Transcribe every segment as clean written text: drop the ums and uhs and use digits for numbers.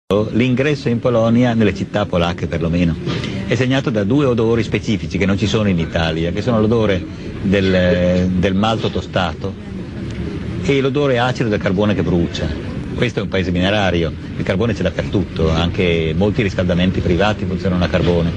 L'ingresso in Polonia, nelle città polacche perlomeno, è segnato da due odori specifici che non ci sono in Italia, che sono l'odore del malto tostato e l'odore acido del carbone che brucia. Questo è un paese minerario, il carbone c'è dappertutto, anche molti riscaldamenti privati funzionano a carbone.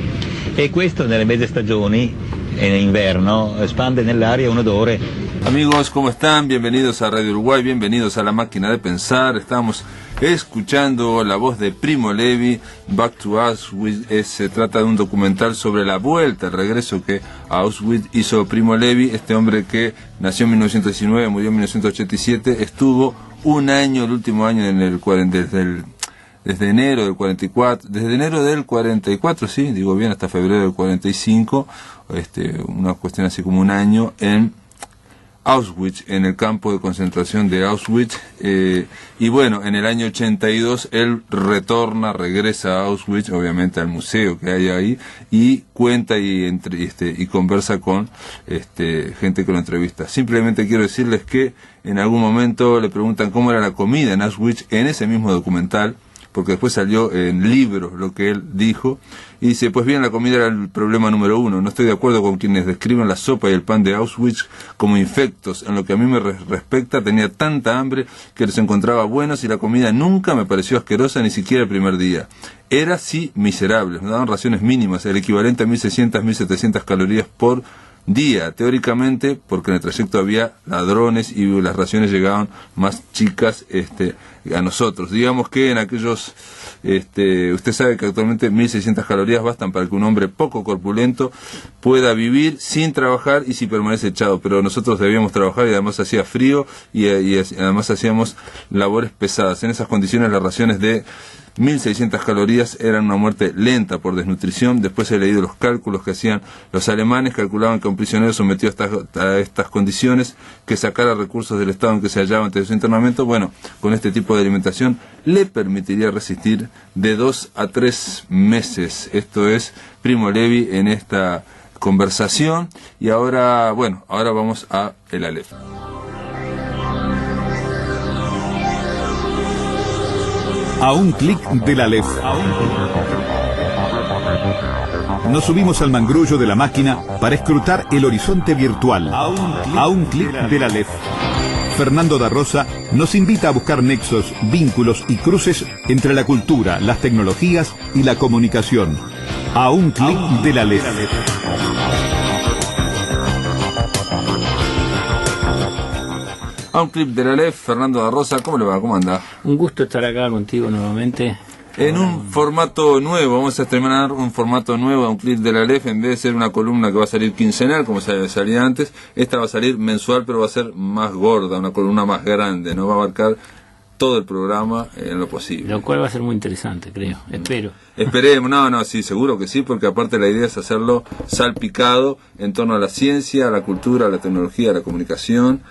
E questo nelle mezze stagioni, in inverno, espande nell'aria un odore. Amigos, ¿cómo están? Bienvenidos a Radio Uruguay, bienvenidos a La Máquina de Pensar. Estamos escuchando la voz de Primo Levi, Back to Auschwitz. Se trata de un documental sobre la vuelta, el regreso que a Auschwitz hizo Primo Levi, este hombre que nació en 1919, murió en 1987, estuvo un año, el último año desde enero del 44, desde enero del 44, sí, digo bien, hasta febrero del 45, una cuestión así como un año en Auschwitz, en el campo de concentración de Auschwitz, y bueno, en el año 82 él regresa a Auschwitz, obviamente al museo que hay ahí, y cuenta y conversa con gente que lo entrevista. Simplemente quiero decirles que en algún momento le preguntan cómo era la comida en Auschwitz, en ese mismo documental, porque después salió en libros lo que él dijo, y dice, pues bien, la comida era el problema número uno. No estoy de acuerdo con quienes describen la sopa y el pan de Auschwitz como infectos. En lo que a mí me respecta, tenía tanta hambre que los encontraba buenos y la comida nunca me pareció asquerosa, ni siquiera el primer día. Era, sí, miserable. Me daban raciones mínimas, el equivalente a 1.600, 1.700 calorías por día, teóricamente, porque en el trayecto había ladrones y las raciones llegaban más chicas a nosotros. Digamos que en aquellos, usted sabe que actualmente 1.600 calorías bastan para que un hombre poco corpulento pueda vivir sin trabajar y si permanece echado, pero nosotros debíamos trabajar y además hacía frío y además hacíamos labores pesadas. En esas condiciones las raciones de 1.600 calorías eran una muerte lenta por desnutrición. Después he leído los cálculos que hacían los alemanes, calculaban que un prisionero sometido a estas condiciones, que sacara recursos del estado en que se hallaba antes de su internamiento, bueno, con este tipo de alimentación le permitiría resistir de 2 a 3 meses. Esto es Primo Levi en esta conversación. Y ahora, bueno, ahora vamos a el Aleph. A un clic del Aleph. Nos subimos al mangrullo de la máquina para escrutar el horizonte virtual. A un clic del Aleph. Fernando da Rosa nos invita a buscar nexos, vínculos y cruces entre la cultura, las tecnologías y la comunicación. A un clic del Aleph. A un clip de la Aleph, Fernando da Rosa, ¿cómo le va? ¿Cómo anda? Un gusto estar acá contigo nuevamente. En un formato nuevo, vamos a estrenar un formato nuevo a un clip de la Aleph. En vez de ser una columna que va a salir quincenal, como salía antes, esta va a salir mensual, pero va a ser más gorda, una columna más grande, no va a abarcar todo el programa en lo posible. Lo cual va a ser muy interesante, creo, espero. Esperemos, no, sí, seguro que sí, porque aparte la idea es hacerlo salpicado en torno a la ciencia, a la cultura, a la tecnología, a la comunicación.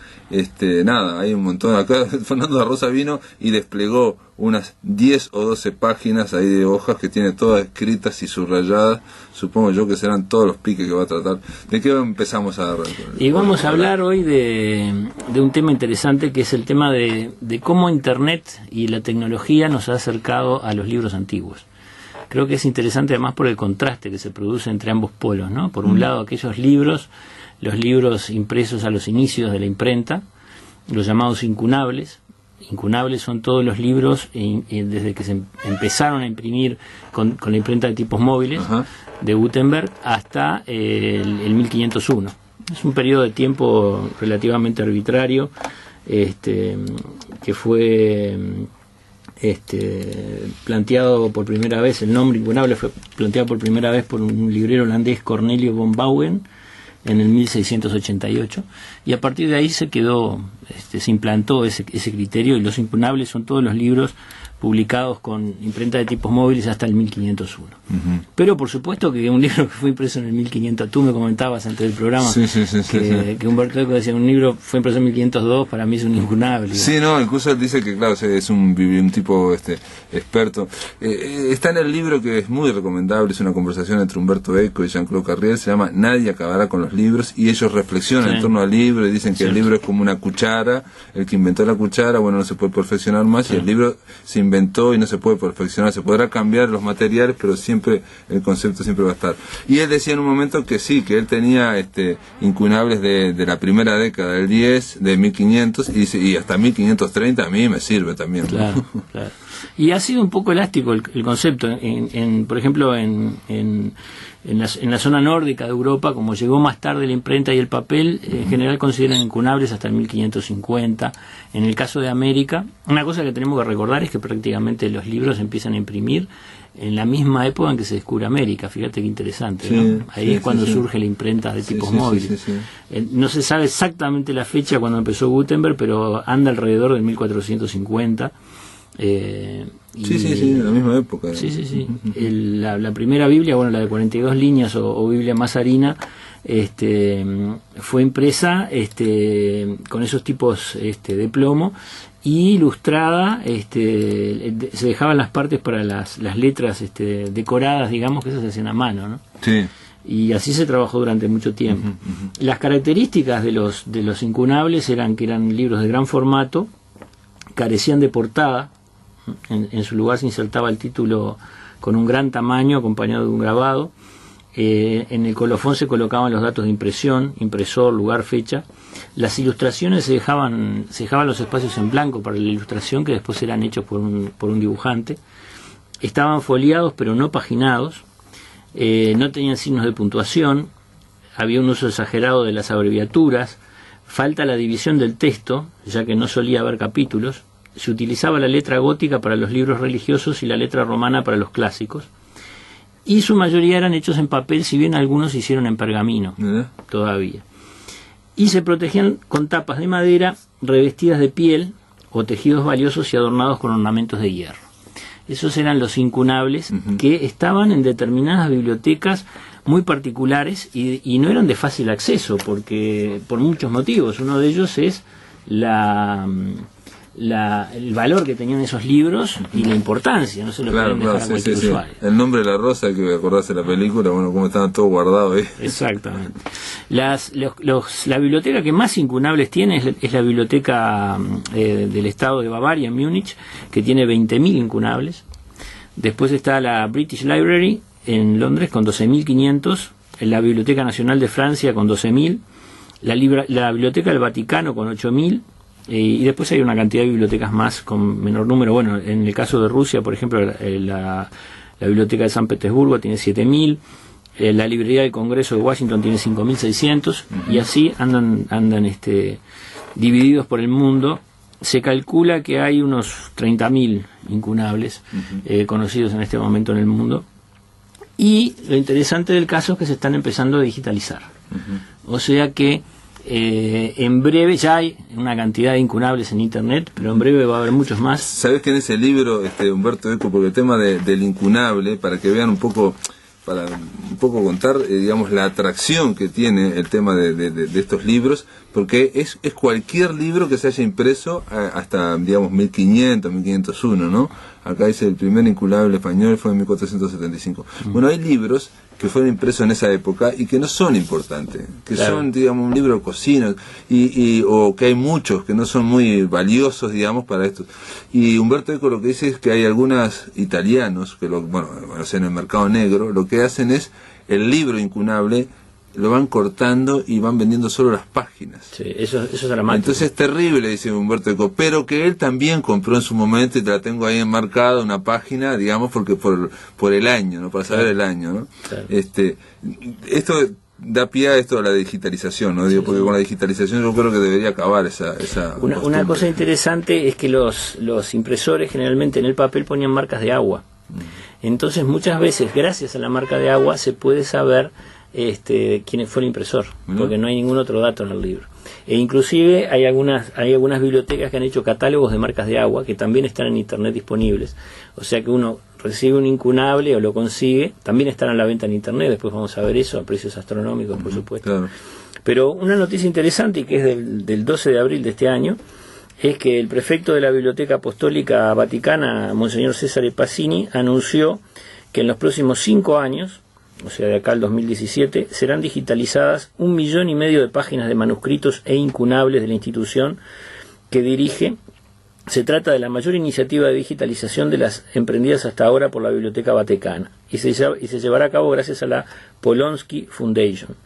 Nada, hay un montón. Acá Fernando da Rosa vino y desplegó unas 10 o 12 páginas ahí de hojas que tiene todas escritas y subrayadas. Supongo yo que serán todos los piques que va a tratar. ¿De qué empezamos a hablar? Y vamos a hablar hoy de un tema interesante, que es el tema de cómo Internet y la tecnología nos ha acercado a los libros antiguos. Creo que es interesante además por el contraste que se produce entre ambos polos, ¿no? Por un lado, aquellos libros, los libros impresos a los inicios de la imprenta, los llamados incunables. Incunables son todos los libros desde que se empezaron a imprimir con la imprenta de tipos móviles, ajá, de Gutenberg hasta el 1501. Es un periodo de tiempo relativamente arbitrario, que fue planteado por primera vez. El nombre incunable fue planteado por primera vez por un librero holandés, Cornelio von Bouwen, en el 1688, y a partir de ahí se implantó ese criterio, y los incunables son todos los libros publicados con imprenta de tipos móviles hasta el 1501. Uh-huh. Pero por supuesto que un libro que fue impreso en el 1500, tú me comentabas antes del programa, que Humberto Eco decía, un libro fue impreso en 1502, para mí es un incunable. Sí, no, incluso él dice que claro, es un tipo experto. Está en el libro, que es muy recomendable, es una conversación entre Humberto Eco y Jean-Claude Carrier, se llama Nadie acabará con los libros y ellos reflexionan en torno al libro y dicen que el libro es como una cuchara, el que inventó la cuchara, bueno, no se puede perfeccionar más, y el libro se inventó y no se puede perfeccionar, se podrá cambiar los materiales, pero siempre el concepto siempre va a estar. Y él decía en un momento que sí, que él tenía incunables de la primera década del 10, de 1500, y dice, y hasta 1530 a mí me sirve también, ¿no? Claro, claro. Y ha sido un poco elástico el concepto. Por ejemplo, en la zona nórdica de Europa, como llegó más tarde la imprenta y el papel, en general consideran incunables hasta el 1550. En el caso de América, una cosa que tenemos que recordar es que prácticamente los libros se empiezan a imprimir en la misma época en que se descubre América. Fíjate qué interesante, ¿no? Ahí es cuando surge la imprenta de tipos móviles. No se sabe exactamente la fecha cuando empezó Gutenberg, pero anda alrededor del 1450. La misma época. La primera Biblia, bueno, la de 42 líneas o Biblia Mazarina, fue impresa con esos tipos de plomo y ilustrada, se dejaban las partes para las letras decoradas, digamos, que esas se hacían a mano, ¿no? Sí. Y así se trabajó durante mucho tiempo. Las características de los incunables eran que eran libros de gran formato, carecían de portada. En su lugar se insertaba el título con un gran tamaño acompañado de un grabado. En el colofón se colocaban los datos de impresión, impresor, lugar, fecha. Las ilustraciones se dejaban los espacios en blanco para la ilustración, que después eran hechos por un dibujante. Estaban foliados pero no paginados. No tenían signos de puntuación. Había un uso exagerado de las abreviaturas. Falta la división del texto, ya que no solía haber capítulos. Se utilizaba la letra gótica para los libros religiosos y la letra romana para los clásicos. Y su mayoría eran hechos en papel, si bien algunos se hicieron en pergamino todavía. Y se protegían con tapas de madera revestidas de piel o tejidos valiosos y adornados con ornamentos de hierro. Esos eran los incunables que estaban en determinadas bibliotecas muy particulares y no eran de fácil acceso, porque por muchos motivos. Uno de ellos es el valor que tenían esos libros y la importancia, no se lo pueden dejar a cualquier usuario. El nombre de la rosa, que acordarse de la película, bueno, cómo estaban todos guardados ahí. Exactamente. La biblioteca que más incunables tiene es la biblioteca del estado de Bavaria, en Múnich, que tiene 20.000 incunables. Después está la British Library en Londres con 12.500, la Biblioteca Nacional de Francia con 12.000, la Biblioteca del Vaticano con 8.000, y después hay una cantidad de bibliotecas más con menor número. Bueno, en el caso de Rusia, por ejemplo, la Biblioteca de San Petersburgo tiene 7.000, la Librería del Congreso de Washington tiene 5.600, y así andan divididos por el mundo. Se calcula que hay unos 30.000 incunables conocidos en este momento en el mundo. Y lo interesante del caso es que se están empezando a digitalizar. O sea que en breve ya hay una cantidad de incunables en internet, pero en breve va a haber muchos más. ¿Sabes que en ese libro, Humberto Eco, porque el tema del incunable, para que vean un poco contar, digamos, la atracción que tiene el tema de estos libros, porque es cualquier libro que se haya impreso hasta, digamos, 1500, 1501, ¿no? Acá dice el primer incunable español fue en 1475. Bueno, hay libros que fueron impresos en esa época y que no son importantes, que son, digamos, un libro de cocina, o que hay muchos que no son muy valiosos, digamos, para esto. Y Humberto Eco lo que dice es que hay algunos italianos, que en el mercado negro, lo que hacen es el libro incunable, lo van cortando y van vendiendo solo las páginas. Sí, eso es dramático. Entonces es terrible, dice Humberto Eco, pero que él también compró en su momento, y te la tengo ahí enmarcada, una página, digamos, porque por el año, ¿no? Para saber el año, ¿no? Claro. Esto da pie a esto, a la digitalización, ¿no? Digo, porque con la digitalización yo creo que debería acabar esa una cosa interesante es que los impresores generalmente en el papel ponían marcas de agua. Entonces muchas veces, gracias a la marca de agua, se puede saber quién fue el impresor, porque no hay ningún otro dato en el libro. E inclusive hay algunas bibliotecas que han hecho catálogos de marcas de agua que también están en internet disponibles, o sea que uno recibe un incunable o lo consigue, también están a la venta en internet, después vamos a ver eso a precios astronómicos, por supuesto. Claro. Pero una noticia interesante, y que es del 12 de abril de este año, es que el prefecto de la Biblioteca Apostólica Vaticana, Monseñor Cesare Passini, anunció que en los próximos 5 años o sea, de acá al 2017, serán digitalizadas 1,5 millones de páginas de manuscritos e incunables de la institución que dirige. Se trata de la mayor iniciativa de digitalización de las emprendidas hasta ahora por la Biblioteca Vaticana y se llevará a cabo gracias a la Polonsky Foundation.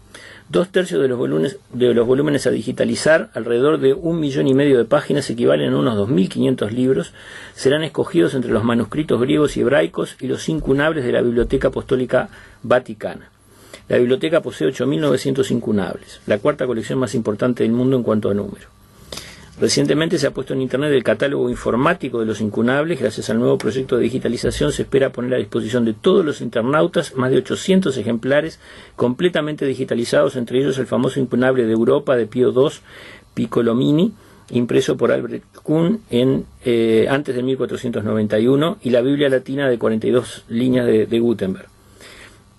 2/3 de los volúmenes a digitalizar, alrededor de 1,5 millones de páginas, equivalen a unos 2.500 libros, serán escogidos entre los manuscritos griegos y hebraicos y los incunables de la Biblioteca Apostólica Vaticana. La biblioteca posee 8.900 incunables, la cuarta colección más importante del mundo en cuanto a número. Recientemente se ha puesto en Internet el catálogo informático de los incunables. Gracias al nuevo proyecto de digitalización se espera poner a disposición de todos los internautas más de 800 ejemplares completamente digitalizados, entre ellos el famoso incunable de Europa de Pío II, Piccolomini, impreso por Albrecht Kuhn antes de 1491, y la Biblia latina de 42 líneas de Gutenberg.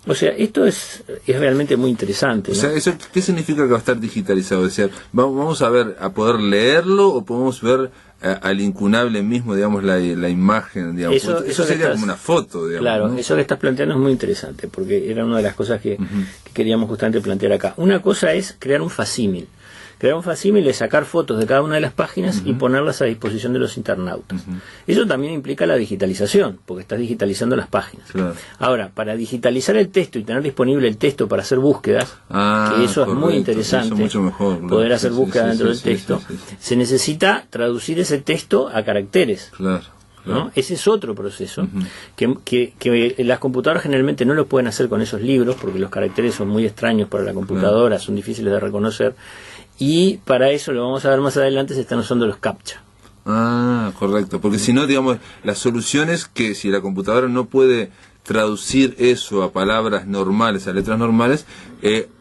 O sea, esto es realmente muy interesante, ¿no? O sea, ¿eso qué significa que va a estar digitalizado? Es decir, vamos a poder leerlo o podemos ver al incunable mismo, digamos, la imagen, digamos. Eso sería como una foto, digamos. Claro, ¿no? Eso que estás planteando es muy interesante, porque era una de las cosas que queríamos justamente plantear acá. Una cosa es crear un facsímil. Crear un facsímil es sacar fotos de cada una de las páginas y ponerlas a disposición de los internautas. Eso también implica la digitalización, porque estás digitalizando las páginas. Claro. Ahora, para digitalizar el texto y tener disponible el texto para hacer búsquedas, que eso es muy interesante, mucho mejor, ¿no? Poder hacer búsquedas dentro del texto, se necesita traducir ese texto a caracteres. Claro. ¿No? Ese es otro proceso que las computadoras generalmente no lo pueden hacer con esos libros, porque los caracteres son muy extraños para la computadora, son difíciles de reconocer, y para eso, lo vamos a ver más adelante, se están usando los CAPTCHA. Correcto, porque si no, digamos, la solución es que si la computadora no puede traducir eso a palabras normales, a letras normales,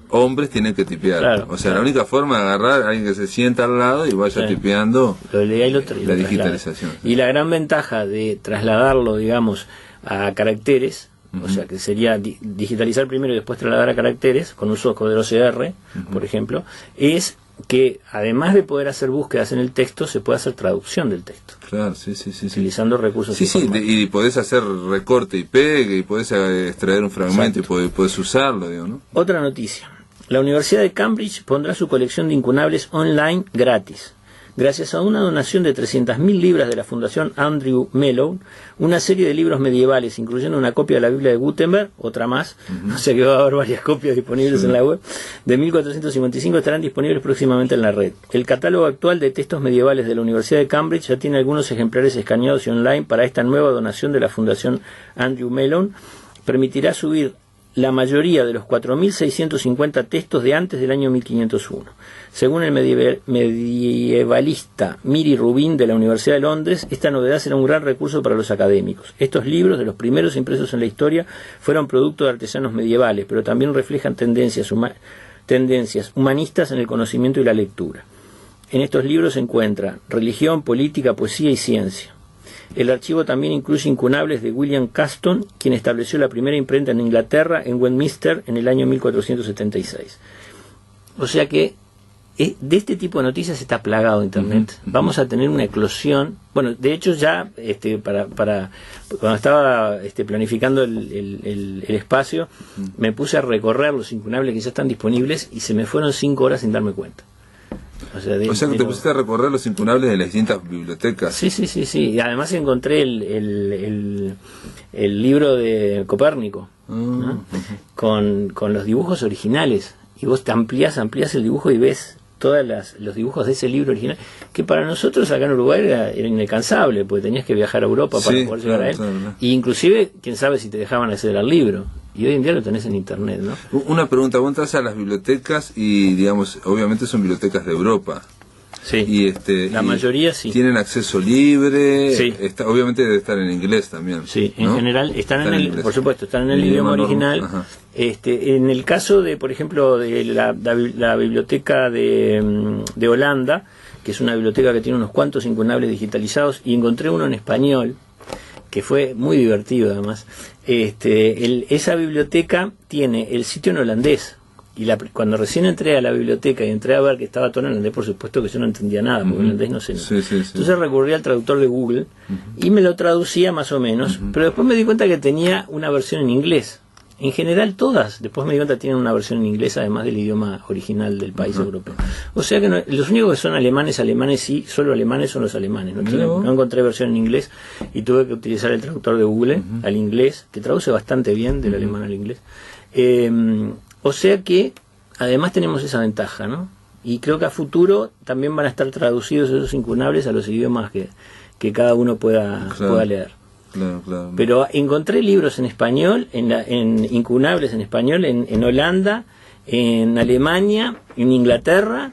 hombres tienen que tipear. Claro, o sea, la única forma de agarrar a alguien que se sienta al lado y vaya tipeando lo lea y la digitalización. Y la gran ventaja de trasladarlo, digamos, a caracteres, o sea, que sería digitalizar primero y después trasladar a caracteres, con uso de OCR, por ejemplo, es que además de poder hacer búsquedas en el texto, se puede hacer traducción del texto. Claro, sí. Utilizando recursos informáticos. Y podés hacer recorte y pegue, y podés extraer un fragmento. Exacto. Y podés usarlo, digo, ¿no? Otra noticia. La Universidad de Cambridge pondrá su colección de incunables online gratis. Gracias a una donación de 300.000 libras de la Fundación Andrew Mellon, una serie de libros medievales, incluyendo una copia de la Biblia de Gutenberg, otra más, o sea que va a haber varias copias disponibles en la web, de 1455 estarán disponibles próximamente en la red. El catálogo actual de textos medievales de la Universidad de Cambridge ya tiene algunos ejemplares escaneados y online para esta nueva donación de la Fundación Andrew Mellon. Permitirá subir la mayoría de los 4.650 textos de antes del año 1501. Según el medievalista Miri Rubin de la Universidad de Londres, esta novedad será un gran recurso para los académicos. Estos libros, de los primeros impresos en la historia, fueron producto de artesanos medievales, pero también reflejan tendencias humanistas en el conocimiento y la lectura. En estos libros se encuentra religión, política, poesía y ciencia. El archivo también incluye incunables de William Caston, quien estableció la primera imprenta en Inglaterra, en Westminster, en el año 1476. O sea que de este tipo de noticias está plagado Internet. Vamos a tener una eclosión. Bueno, de hecho ya cuando estaba planificando el espacio, me puse a recorrer los incunables que ya están disponibles y se me fueron 5 horas sin darme cuenta. O sea que te pusiste a recorrer los incunables de las distintas bibliotecas. Sí. Y además encontré el libro de Copérnico, ¿no? Con los dibujos originales. Y vos te ampliás el dibujo y ves todos los dibujos de ese libro original, que para nosotros acá en Uruguay era inalcanzable, porque tenías que viajar a Europa para poder llegar a él. Claro. Y inclusive, quién sabe si te dejaban acceder al libro. Y hoy en día lo tenés en Internet, ¿no? Una pregunta, vos entras a las bibliotecas y, digamos, obviamente son bibliotecas de Europa. Sí, y la mayoría sí. ¿Tienen acceso libre? Sí. Obviamente debe estar en inglés también. Sí, ¿no? En general están en inglés. Por supuesto, están en el idioma original. En el caso de, por ejemplo, de la biblioteca de Holanda, que es una biblioteca que tiene unos cuantos incunables digitalizados, y encontré uno en español, que fue muy divertido además. Esa biblioteca tiene el sitio en holandés. Y cuando recién entré a la biblioteca y entré a ver que estaba todo en holandés, por supuesto que yo no entendía nada, porque holandés no sé nada. Sí. Entonces recurrí al traductor de Google y me lo traducía más o menos, pero después me di cuenta que tenía una versión en inglés. En general todas, después me di cuenta, tienen una versión en inglés además del idioma original del país europeo. O sea que los únicos que son alemanes sí, solo alemanes son los alemanes. No encontré versión en inglés y tuve que utilizar el traductor de Google al inglés, que traduce bastante bien del alemán al inglés. O sea que además tenemos esa ventaja, ¿no? Y creo que a futuro también van a estar traducidos esos incunables a los idiomas que cada uno pueda leer. Claro. Pero encontré libros en español, en incunables en español, en Holanda, en Alemania, en Inglaterra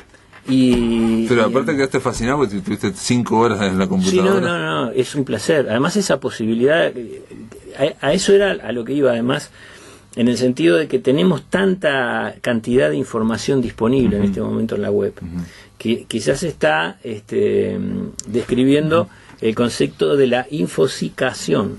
Pero aparte quedaste fascinado porque tuviste 5 horas en la computadora. Sí, no, es un placer. Además esa posibilidad, a eso era a lo que iba, además, en el sentido de que tenemos tanta cantidad de información disponible en este momento en la web, que quizás está describiendo el concepto de la infosicación.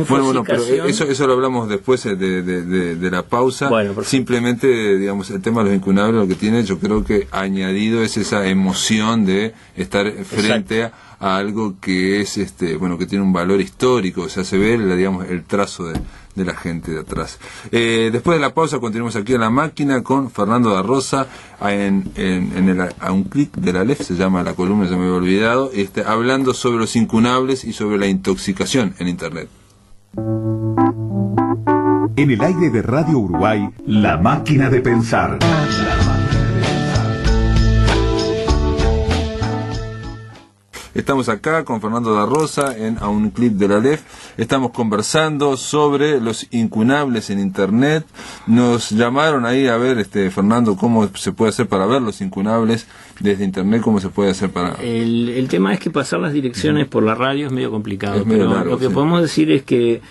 Bueno, pero eso lo hablamos después de la pausa. Bueno, simplemente, digamos, el tema de los incunables, lo que tiene, yo creo que añadido es esa emoción de estar frente a algo que es, que tiene un valor histórico, o sea, se ve, digamos, el trazo de la gente de atrás. Después de la pausa continuamos aquí en La Máquina con Fernando da Rosa a un clic de la LEF, se llama la columna, ya me había olvidado, hablando sobre los incunables y sobre la intoxicación en Internet. En el aire de Radio Uruguay, La Máquina de Pensar. Estamos acá con Fernando da Rosa a un clip de la LEF. Estamos conversando sobre los incunables en Internet. Nos llamaron ahí a ver, Fernando, cómo se puede hacer para ver los incunables desde Internet, cómo se puede hacer para... El tema es que pasar las direcciones por la radio es medio complicado. Es medio largo, lo que podemos decir es que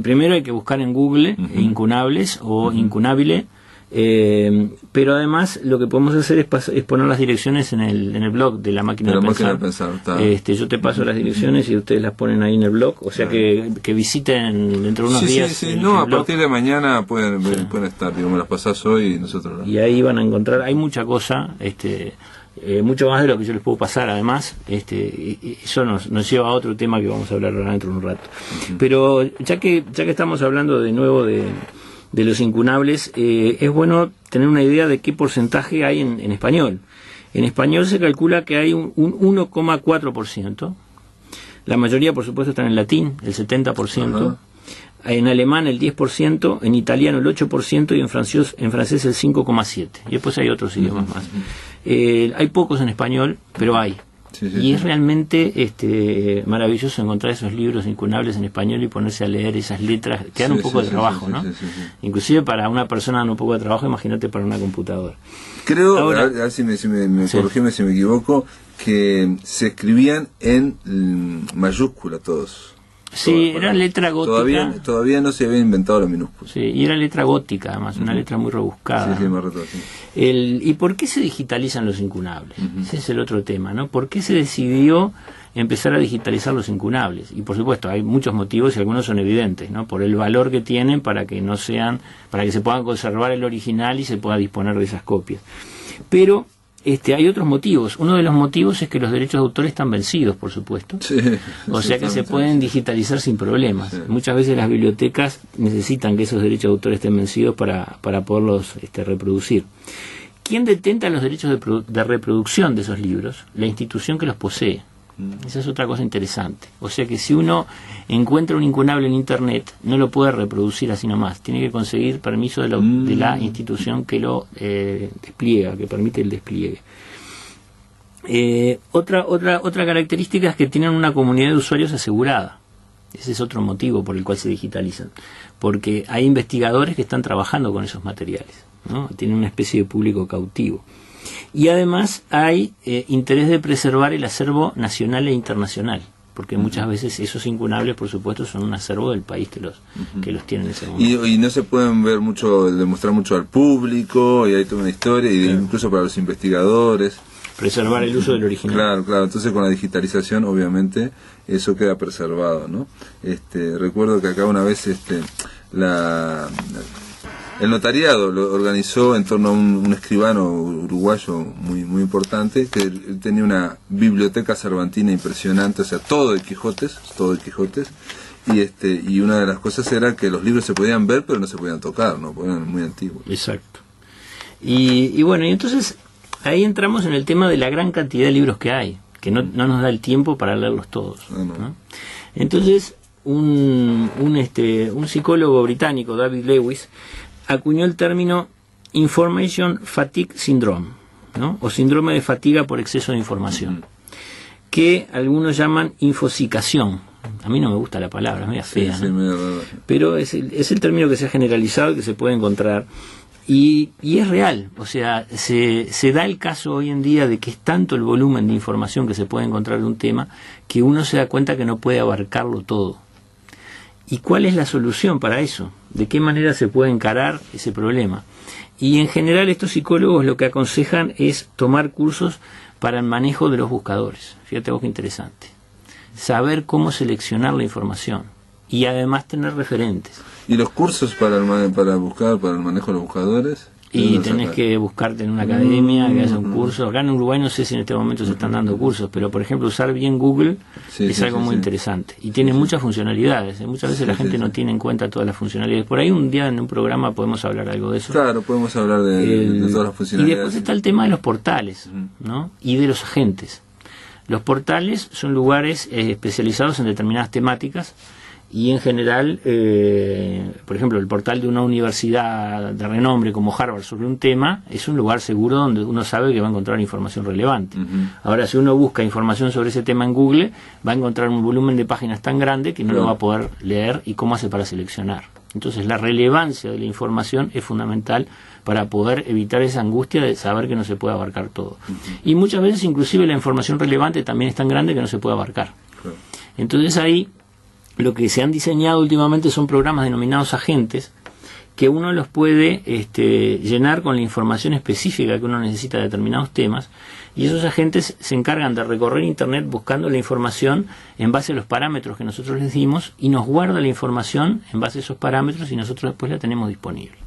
primero hay que buscar en Google incunables o incunabile. Pero además lo que podemos hacer es poner las direcciones en el blog de La Máquina de Pensar. Yo te paso las direcciones y ustedes las ponen ahí en el blog, o sea que visiten dentro de unos días. Sí, a partir de mañana pueden estar, me las pasás hoy y nosotros. Y ahí van a encontrar, hay mucha cosa, mucho más de lo que yo les puedo pasar, además, y eso nos lleva a otro tema que vamos a hablar ahora dentro de un rato. Pero ya que estamos hablando de nuevo de los incunables, es bueno tener una idea de qué porcentaje hay en español. En español se calcula que hay un 1,4%. La mayoría, por supuesto, están en latín, el 70%. En alemán el 10%, en italiano el 8% y en francés el 5,7%. Y después hay otros idiomas más. Hay pocos en español, pero hay. Y es realmente maravilloso encontrar esos libros incunables en español y ponerse a leer esas letras que dan un poco de trabajo, ¿no? Inclusive para una persona dan un poco de trabajo, imagínate para una computadora. Creo, ahora, a ver si me corregime si me equivoco, que se escribían en mayúscula todos. Sí, era letra gótica. Todavía no se había inventado la minúscula. Sí, y era letra gótica, además, una letra muy rebuscada. Sí, más reto, sí. ¿Y por qué se digitalizan los incunables? Ese es el otro tema, ¿no? ¿Por qué se decidió empezar a digitalizar los incunables? Y por supuesto, hay muchos motivos y algunos son evidentes, ¿no? Por el valor que tienen para que se puedan conservar el original y se pueda disponer de esas copias. Pero hay otros motivos. Uno de los motivos es que los derechos de autor están vencidos, por supuesto. O sea que se pueden digitalizar sin problemas. Muchas veces las bibliotecas necesitan que esos derechos de autor estén vencidos para poderlos reproducir. ¿Quién detenta los derechos de reproducción de esos libros? La institución que los posee. Esa es otra cosa interesante. O sea que si uno encuentra un incunable en Internet, no lo puede reproducir así nomás. Tiene que conseguir permiso de la institución que lo despliega, que permite el despliegue. Otra característica es que tienen una comunidad de usuarios asegurada. Ese es otro motivo por el cual se digitalizan. Porque hay investigadores que están trabajando con esos materiales, ¿no? Tienen una especie de público cautivo. Y además hay interés de preservar el acervo nacional e internacional, porque muchas veces esos incunables, por supuesto, son un acervo del país que los tiene en ese momento. Y no se pueden ver mucho, demostrar mucho al público, y hay toda una historia, y incluso para los investigadores. Preservar el uso del original. Claro, entonces con la digitalización, obviamente, eso queda preservado, ¿no? Recuerdo que acá una vez el notariado lo organizó en torno a un escribano uruguayo muy importante, que tenía una biblioteca cervantina impresionante, o sea, todo de Quijotes, y una de las cosas era que los libros se podían ver pero no se podían tocar, ¿no? Porque eran muy antiguos. Exacto. Y bueno, y entonces ahí entramos en el tema de la gran cantidad de libros que hay, que no nos da el tiempo para leerlos todos, ¿no? Entonces un psicólogo británico, David Lewis, acuñó el término Information Fatigue Syndrome, ¿no? O síndrome de fatiga por exceso de información, que algunos llaman infosicación. A mí no me gusta la palabra, es media fea, sí, ¿no? Pero es el término que se ha generalizado y que se puede encontrar. Y es real, o sea, se da el caso hoy en día de que es tanto el volumen de información que se puede encontrar de un tema que uno se da cuenta que no puede abarcarlo todo. ¿Y cuál es la solución para eso? ¿De qué manera se puede encarar ese problema? Y en general estos psicólogos lo que aconsejan es tomar cursos para el manejo de los buscadores. Fíjate vos qué interesante. Saber cómo seleccionar la información y además tener referentes. ¿Y los cursos para el manejo de los buscadores? Y tenés que buscarte en una academia, que haya un curso. Acá en Uruguay no sé si en este momento se están dando cursos, pero por ejemplo usar bien Google es algo muy interesante. Y tiene muchas funcionalidades. Muchas veces la gente no tiene en cuenta todas las funcionalidades. Por ahí un día en un programa podemos hablar algo de eso. Claro, podemos hablar de todas las funcionalidades. Y después está el tema de los portales, ¿no? Y de los agentes. Los portales son lugares especializados en determinadas temáticas. Y en general, por ejemplo, el portal de una universidad de renombre como Harvard sobre un tema es un lugar seguro donde uno sabe que va a encontrar información relevante. Ahora, si uno busca información sobre ese tema en Google, va a encontrar un volumen de páginas tan grande que no lo va a poder leer. ¿Y cómo hace para seleccionar? Entonces, la relevancia de la información es fundamental para poder evitar esa angustia de saber que no se puede abarcar todo. Y muchas veces, inclusive, la información relevante también es tan grande que no se puede abarcar. Entonces, ahí lo que se han diseñado últimamente son programas denominados agentes, que uno los puede llenar con la información específica que uno necesita de determinados temas, y esos agentes se encargan de recorrer Internet buscando la información en base a los parámetros que nosotros les dimos, y nos guarda la información en base a esos parámetros y nosotros después la tenemos disponible.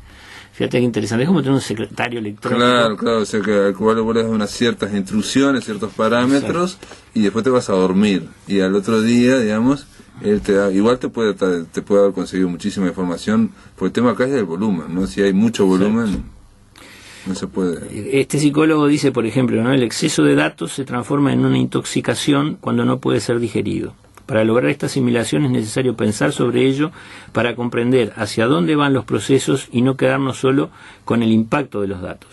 Fíjate qué interesante, es como tener un secretario electrónico. Claro, o sea que al cual le das unas ciertas instrucciones, ciertos parámetros. Exacto. Y después te vas a dormir, y al otro día, digamos, él igual te puede haber conseguido muchísima información, porque el tema acá es del volumen, ¿no? Si hay mucho volumen, exacto, no se puede. Este psicólogo dice, por ejemplo, ¿no? El exceso de datos se transforma en una intoxicación cuando no puede ser digerido. Para lograr esta asimilación es necesario pensar sobre ello para comprender hacia dónde van los procesos y no quedarnos solo con el impacto de los datos.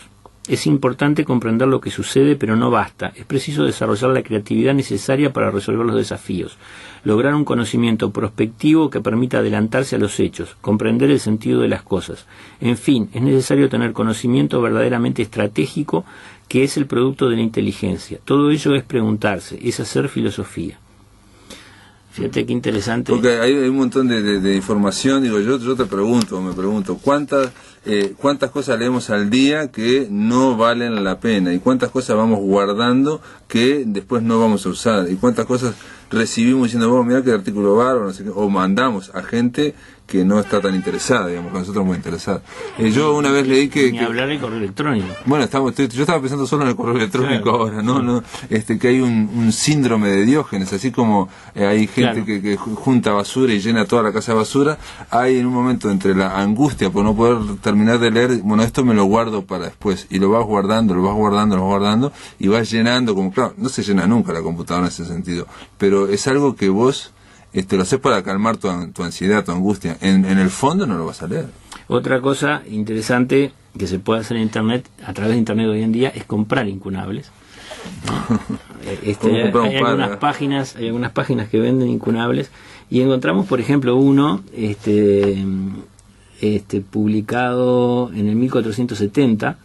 Es importante comprender lo que sucede, pero no basta. Es preciso desarrollar la creatividad necesaria para resolver los desafíos, lograr un conocimiento prospectivo que permita adelantarse a los hechos, comprender el sentido de las cosas. En fin, es necesario tener conocimiento verdaderamente estratégico, que es el producto de la inteligencia. Todo ello es preguntarse, es hacer filosofía. Fíjate qué interesante. Porque hay un montón de información. Digo, yo me pregunto, ¿cuántas cosas leemos al día que no valen la pena? ¿Y cuántas cosas vamos guardando que después no vamos a usar? ¿Y cuántas cosas recibimos diciendo, mirá qué artículo bárbaro, no sé qué, o mandamos a gente que no está tan interesada, digamos, que nosotros muy interesados? Yo una vez leí que... Ni hablar del correo electrónico. Bueno, yo estaba pensando solo en el correo electrónico, claro. Ahora, ¿no? Que hay un síndrome de Diógenes, así como hay gente, claro, que junta basura y llena toda la casa de basura. Hay en un momento entre la angustia por no poder terminar de leer, bueno, esto me lo guardo para después, y lo vas guardando, y vas llenando, como claro, no se llena nunca la computadora en ese sentido, pero es algo que vos lo haces para calmar tu ansiedad, tu angustia. En el fondo no lo vas a leer. Otra cosa interesante que se puede hacer en Internet, a través de Internet hoy en día, es comprar incunables. Hay algunas páginas que venden incunables, y encontramos, por ejemplo, uno publicado en el 1470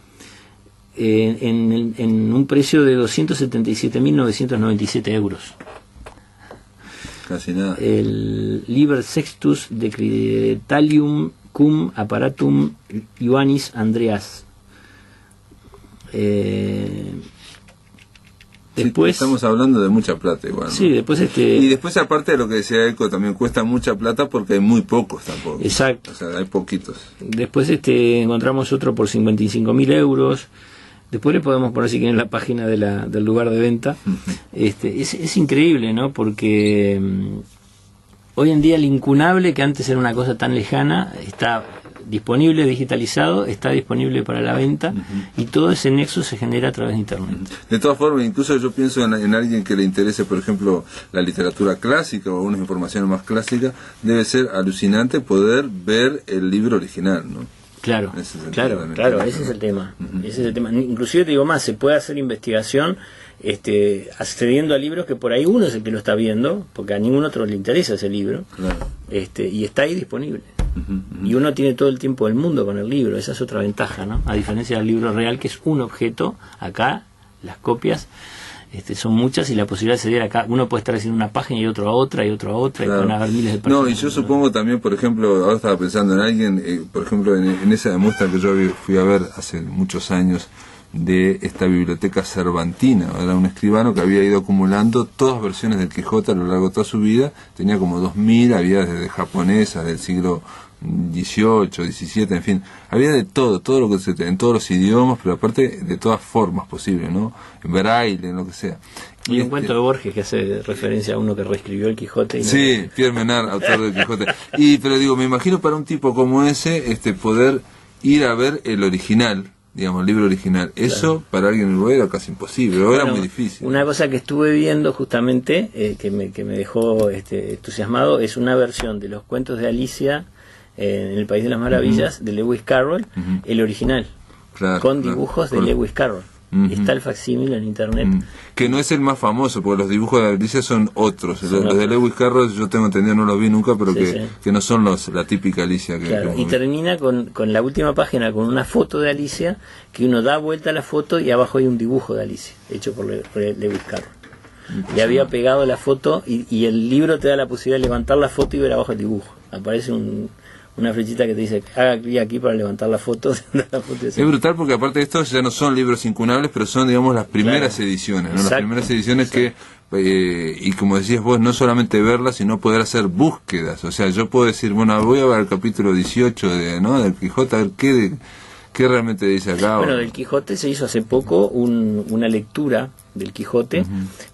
en un precio de 277.997 euros. Casi nada. El Liber Sextus Decretalium cum apparatum Ioannis Andreas. Después, sí, estamos hablando de mucha plata igual, ¿no? Sí, después y después, aparte de lo que decía Eco, también cuesta mucha plata porque hay muy pocos tampoco. Exacto. O sea, hay poquitos. Después encontramos otro por 55.000 euros. Después le podemos poner, si quieren, la página del lugar de venta. Es increíble, ¿no? Porque Hoy en día el incunable, que antes era una cosa tan lejana, está disponible, digitalizado, está disponible para la venta, y todo ese nexo se genera a través de Internet. De todas formas, incluso yo pienso en alguien que le interese, por ejemplo, la literatura clásica o algunas informaciones más clásicas, debe ser alucinante poder ver el libro original, ¿no? Claro, claro, ese es el tema. Ese es el tema. Inclusive te digo más, se puede hacer investigación accediendo a libros que por ahí uno es el que lo está viendo, porque a ningún otro le interesa ese libro, claro. Y está ahí disponible. Y uno tiene todo el tiempo del mundo con el libro, esa es otra ventaja, ¿no? A diferencia del libro real, que es un objeto. Acá las copias son muchas, y la posibilidad de acceder acá, uno puede estar haciendo una página y otro a otra y otro a otra, claro. Y van a haber miles de personas. No, y yo supongo también, por ejemplo, ahora estaba pensando en alguien, por ejemplo, en esa muestra que yo fui a ver hace muchos años de esta biblioteca cervantina. Era un escribano que había ido acumulando todas versiones del Quijote a lo largo de toda su vida, tenía como 2000, había desde japonesas del siglo XVIII, XVII, en fin, había de todo lo que en todos los idiomas, pero aparte de todas formas posibles, ¿no? En braille, en lo que sea. Y un cuento de Borges que hace referencia a uno que reescribió el Quijote. Sí, Pierre Menard, autor del Quijote. Pero digo, me imagino para un tipo como ese, poder ir a ver el original, digamos, el libro original. Eso, claro, para alguien en Uruguay era casi imposible, era muy difícil. Una cosa que estuve viendo justamente, que me dejó entusiasmado, es una versión de los cuentos de Alicia en el País de las Maravillas, de Lewis Carroll, el original, claro, con dibujos de Lewis Carroll. Está el facsímil en internet. Que no es el más famoso, porque los dibujos de Alicia son otros. Los de Lewis Carroll, yo tengo entendido, no los vi nunca, pero que no son la típica Alicia. Claro, y termina con la última página, con una foto de Alicia, que uno da vuelta a la foto y abajo hay un dibujo de Alicia, hecho por Lewis Carroll. Le había pegado la foto, y el libro te da la posibilidad de levantar la foto y ver abajo el dibujo. Aparece una flechita que te dice, haga clic aquí para levantar la foto. Es brutal, porque aparte de esto ya no son libros incunables, pero son, digamos, las primeras ediciones, ¿no? Las primeras ediciones que, y como decías vos, no solamente verlas, sino poder hacer búsquedas. O sea, yo puedo decir, bueno, voy a ver el capítulo 18 del Quijote, a ver qué realmente dice acá. Bueno, del Quijote se hizo hace poco una lectura del Quijote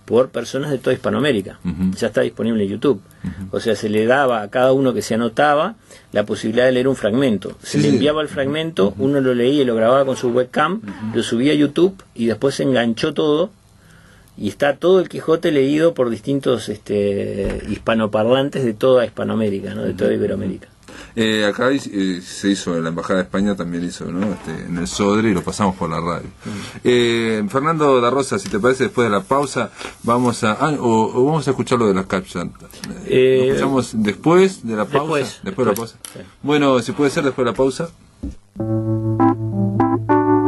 por personas de toda Hispanoamérica. Ya está disponible en YouTube. O sea, se le daba a cada uno que se anotaba la posibilidad de leer un fragmento. Se le enviaba el fragmento, uno lo leía y lo grababa con su webcam, lo subía a YouTube, y después se enganchó todo, y está todo el Quijote leído por distintos hispanoparlantes de toda Hispanoamérica, ¿no? De toda Iberoamérica. Acá se hizo, en la Embajada de España también hizo, ¿no? En el Sodre, y lo pasamos por la radio. Fernando da Rosa, si te parece, después de la pausa vamos a vamos a escuchar lo de las captchas. ¿Lo escuchamos después de la pausa? Después de la pausa. Sí. Bueno, si puede ser después de la pausa.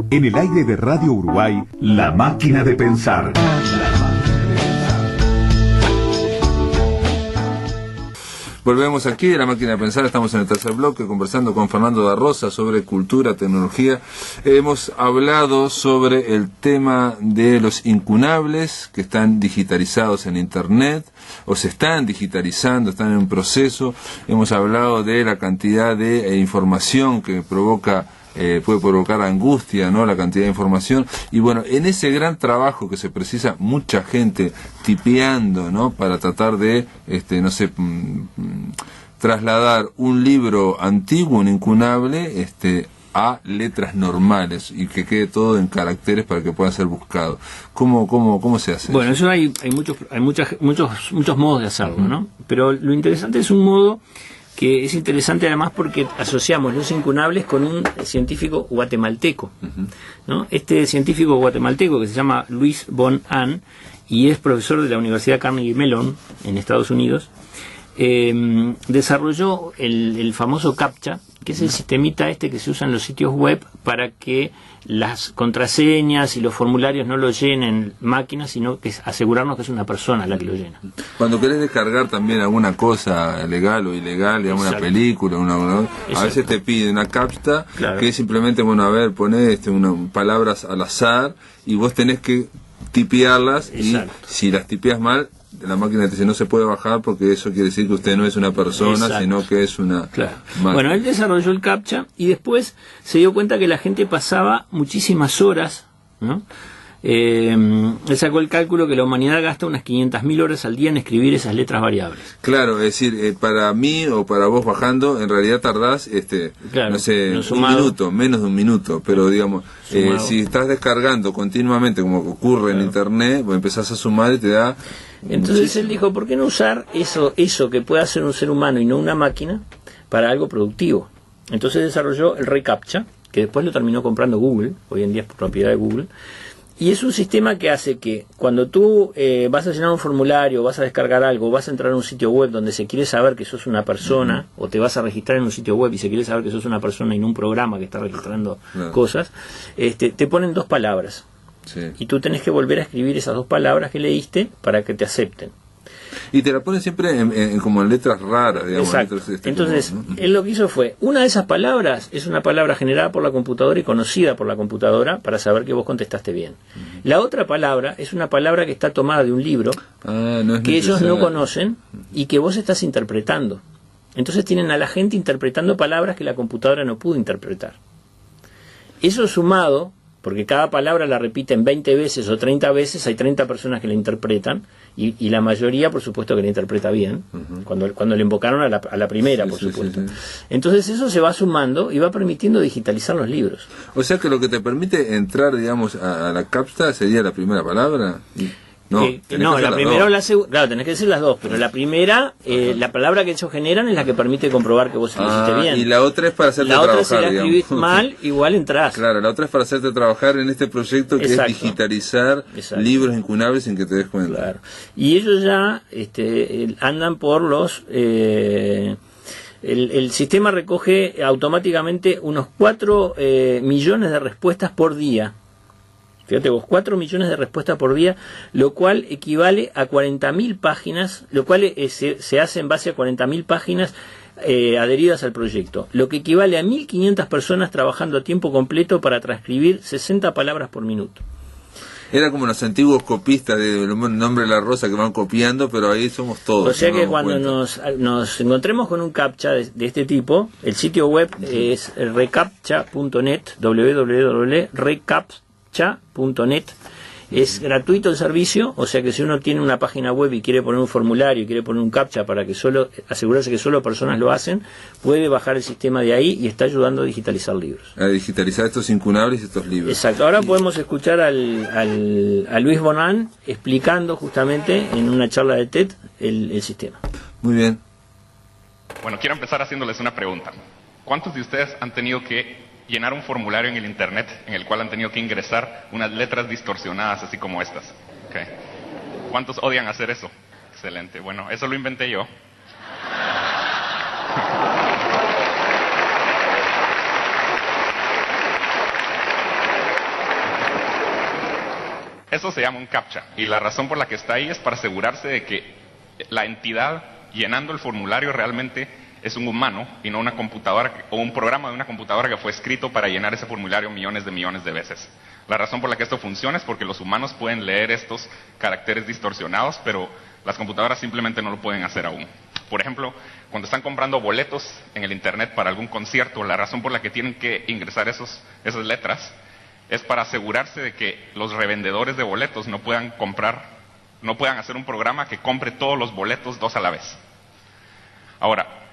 En el aire de Radio Uruguay, La Máquina de Pensar. Volvemos aquí de La Máquina de Pensar, estamos en el tercer bloque conversando con Fernando da Rosa sobre cultura, tecnología. Hemos hablado sobre el tema de los incunables que están digitalizados en Internet, o se están digitalizando, están en un proceso. Hemos hablado de la cantidad de información que puede provocar angustia, ¿no? La cantidad de información. Y bueno, en ese gran trabajo que se precisa mucha gente tipeando, ¿no? Para tratar de, trasladar un libro antiguo, un incunable, a letras normales, y que quede todo en caracteres para que pueda ser buscado. ¿Cómo se hace? Bueno, eso hay muchos modos de hacerlo, ¿no? Pero lo interesante es un modo que es interesante además porque asociamos los incunables con un científico guatemalteco, ¿no? Este científico guatemalteco, que se llama Luis von Ahn, y es profesor de la Universidad Carnegie Mellon en Estados Unidos, desarrolló el famoso CAPTCHA, que es el sistemita que se usa en los sitios web para que las contraseñas y los formularios no lo llenen máquinas, sino que es asegurarnos que es una persona la que lo llena. Cuando querés descargar también alguna cosa legal o ilegal, digamos, una película, a veces te pide una CAPTCHA, claro, que es simplemente, poner palabras al azar, y vos tenés que tipearlas, y si las tipeas mal, la máquina te dice no se puede bajar, porque eso quiere decir que usted no es una persona, sino que es una máquina. Bueno, él desarrolló el CAPTCHA y después se dio cuenta que la gente pasaba muchísimas horas, ¿no? él sacó el cálculo que la humanidad gasta unas 500.000 horas al día en escribir esas letras variables. Claro, es decir, para mí o para vos bajando, en realidad tardás, claro, no sé, sumado, un minuto, menos de un minuto, pero digamos, si estás descargando continuamente, como ocurre en Internet, pues empezás a sumar y te da... Entonces muchísimo. él dijo, ¿por qué no usar eso que puede hacer un ser humano y no una máquina para algo productivo? Entonces desarrolló el reCAPTCHA, que después lo terminó comprando Google, hoy en día es propiedad de Google, y es un sistema que hace que cuando tú vas a llenar un formulario, vas a descargar algo, vas a entrar a un sitio web donde se quiere saber que sos una persona, o te vas a registrar en un sitio web y se quiere saber que sos una persona y no un programa que está registrando cosas, te ponen 2 palabras. Sí. Y tú tenés que volver a escribir esas 2 palabras que leíste para que te acepten. Y te la ponen siempre como en letras raras, digamos. Exacto. Letras, Entonces, como, ¿no? él lo que hizo fue, una de esas palabras es una palabra generada por la computadora y conocida por la computadora para saber que vos contestaste bien. La otra palabra es una palabra que está tomada de un libro No es que ellos no necesario. conocen y que vos estás interpretando. Entonces tienen a la gente interpretando palabras que la computadora no pudo interpretar. Eso sumado, porque cada palabra la repiten 20 veces o 30 veces, hay 30 personas que la interpretan, y la mayoría, por supuesto, que la interpreta bien, cuando le invocaron a la primera, Sí, por sí, supuesto. sí, sí. Entonces eso se va sumando y va permitiendo digitalizar los libros. O sea que lo que te permite entrar, digamos, a la CAPTCHA sería la primera palabra. No, tenés que No, hacer la las primera dos. o la segunda, claro, tenés que decir las dos, pero la primera, la palabra que ellos generan es la que permite comprobar que vos lo hiciste bien. Y la otra es para hacerte La otra, trabajar, si la digamos. escribís mal, igual entrás. Claro, la otra es para hacerte trabajar en este proyecto que Exacto. es digitalizar Exacto. libros incunables sin que te des cuenta. Claro. Y ellos ya andan por los... el sistema recoge automáticamente unos 4 millones de respuestas por día. Fíjate vos, 4 millones de respuestas por día, lo cual equivale a 40.000 páginas, lo cual se hace en base a 40.000 páginas adheridas al proyecto, lo que equivale a 1.500 personas trabajando a tiempo completo para transcribir 60 palabras por minuto. Era como los antiguos copistas de Nombre de la Rosa que van copiando, pero ahí somos todos. O sea nos que damos cuando cuenta. nos encontremos con un CAPTCHA de este tipo, el sitio web es recaptcha.net, www.recaptcha.net. Es gratuito el servicio, o sea que si uno tiene una página web y quiere poner un formulario y quiere poner un CAPTCHA para que asegurarse que solo personas lo hacen, puede bajar el sistema de ahí y está ayudando a digitalizar libros. A digitalizar estos incunables y estos libros. Exacto. Ahora podemos escuchar a Luis Bonan explicando justamente en una charla de TED el sistema. Muy bien. Bueno, quiero empezar haciéndoles una pregunta. ¿Cuántos de ustedes han tenido que llenar un formulario en el Internet en el cual han tenido que ingresar unas letras distorsionadas así como estas? Okay. ¿Cuántos odian hacer eso? Excelente. Bueno, eso lo inventé yo. Eso se llama un CAPTCHA, y la razón por la que está ahí es para asegurarse de que la entidad llenando el formulario realmente es un humano y no una computadora o un programa de una computadora que fue escrito para llenar ese formulario millones de veces. La razón por la que esto funciona es porque los humanos pueden leer estos caracteres distorsionados, pero las computadoras simplemente no lo pueden hacer aún. Por ejemplo, cuando están comprando boletos en el Internet para algún concierto, la razón por la que tienen que ingresar esas letras es para asegurarse de que los revendedores de boletos no puedan hacer un programa que compre todos los boletos 2 a la vez. Ahora,